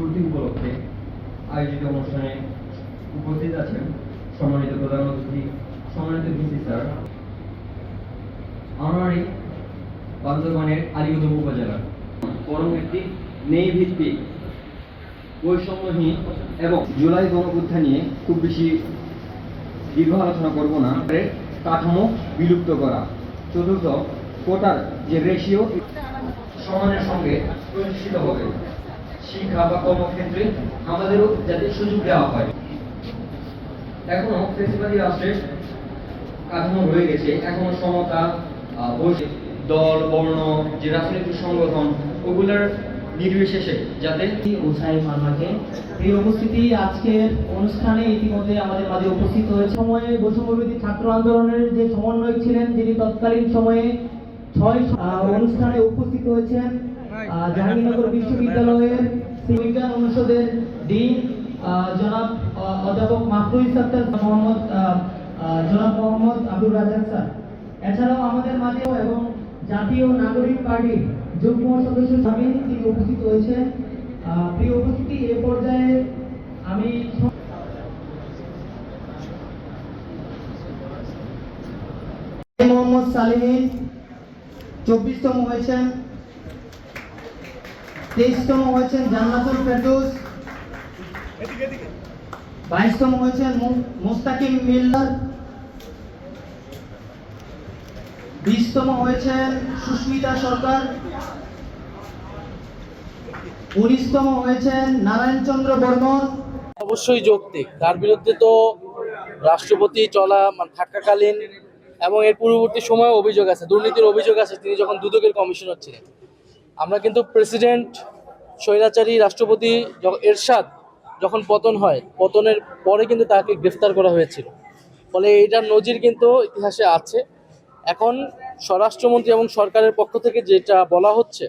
চলতি উপলক্ষে আয়োজিত অনুষ্ঠানে উপস্থিত আছেন সম্মানিত প্রধান অতিথি, সম্মানিত ভিসি স্যার, অনারি বান্দরবানের আলীগঞ্জ উপজেলার বরং একটি নেই ভিত্তিক বৈষম্যহীন এবং জুলাই গণঅভ্যুত্থান নিয়ে খুব বেশি দীর্ঘ আলোচনা করব না। কাঠামো বিলুপ্ত করা। চতুর্থ, কোটার যে রেশিও সমানের সঙ্গে প্রতিষ্ঠিত হবে। শিক্ষা বা কর্মক্ষেত্রে আমাদেরও যাতে সুযোগ দেওয়া হয়। এখনো ফেসিবাদী রাষ্ট্রের কাঠামো রয়ে গেছে, এখনো সমতা, দল, বর্ণ, যে রাজনৈতিক সংগঠন, ওগুলোর নির্বিশেষে যাতে উসাই মার্মাকে এই উপস্থিতি আজকের অনুষ্ঠানে ইতিমধ্যে আমাদের মাঝে উপস্থিত হয়েছে। সময়ে বৈষম্যবিরোধী ছাত্র আন্দোলনের যে সমন্বয়ক ছিলেন, যিনি তৎকালীন সময়ে 6 অনুষ্ঠানে উপস্থিত হয়েছেন জাহাঙ্গীরনগর বিশ্ববিদ্যালয়ের বিজ্ঞান অনুষদের ডিন জনাব অধ্যাপক মাহফুজ আক্তার জনাব মোহাম্মদ আব্দুর রাজ্জাক স্যার। এছাড়াও আমাদের মাঝে এবং জাতীয় নাগরিক পার্টির যুগ্ম সদস্য সামিল তিনি উপস্থিত হয়েছেন। প্রিয় উপস্থিতি, এ পর্যায়ে আমি মোহাম্মদ সালিমিন 24তম হয়েছেন, 23তম হয়েছেন জান্নাতুল ফেরদৌস, 22তম হয়েছেন মুস্তাকিম মিল্লার, 20তম হয়েছেন সুস্মিতা সরকার, 19তম হয়েছেন নারায়ণ চন্দ্র বর্মন। অবশ্যই যৌক্তিক। তার বিরুদ্ধে তো রাষ্ট্রপতি থাকাকালীন এবং এর পূর্ববর্তী সময়ে অভিযোগ আছে, দুর্নীতির অভিযোগ আছে, তিনি যখন দুদকের কমিশনার ছিলেন। আমরা কিন্তু প্রেসিডেন্ট স্বৈরাচারী রাষ্ট্রপতি এরশাদ যখন পতন হয়, পতনের পরে কিন্তু তাকে গ্রেফতার করা হয়েছিল। ফলে এইটার নজির কিন্তু ইতিহাসে আছে। এখন স্বরাষ্ট্রমন্ত্রী এবং সরকারের পক্ষ থেকে যেটা বলা হচ্ছে,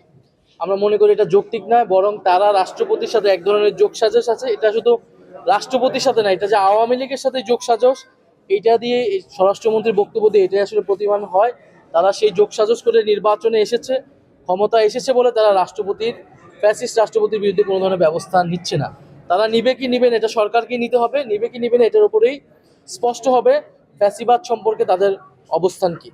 আমরা মনে করি এটা যৌক্তিক নয়, বরং তারা রাষ্ট্রপতির সাথে এক ধরনের যোগসাজশ আছে। এটা শুধু রাষ্ট্রপতির সাথে না, এটা যে আওয়ামী লীগের সাথে যোগসাজশ, এইটা দিয়ে স্বরাষ্ট্রমন্ত্রীর বক্তব্য দিয়ে এটাই আসলে প্রতিমান হয়। তারা সেই যোগসাজশ করে নির্বাচনে এসেছে, ক্ষমতা এসেছে বলে তারা ফ্যাসিস্ট রাষ্ট্রপতির বিরুদ্ধে কোনো ধরনের ব্যবস্থা নিচ্ছে না। তারা নিবে কি নিবেন, এটা সরকারকে নিতে হবে। নিবে কি নিবেন, এটার উপরেই স্পষ্ট হবে ফ্যাসিবাদ সম্পর্কে তাদের অবস্থান কি।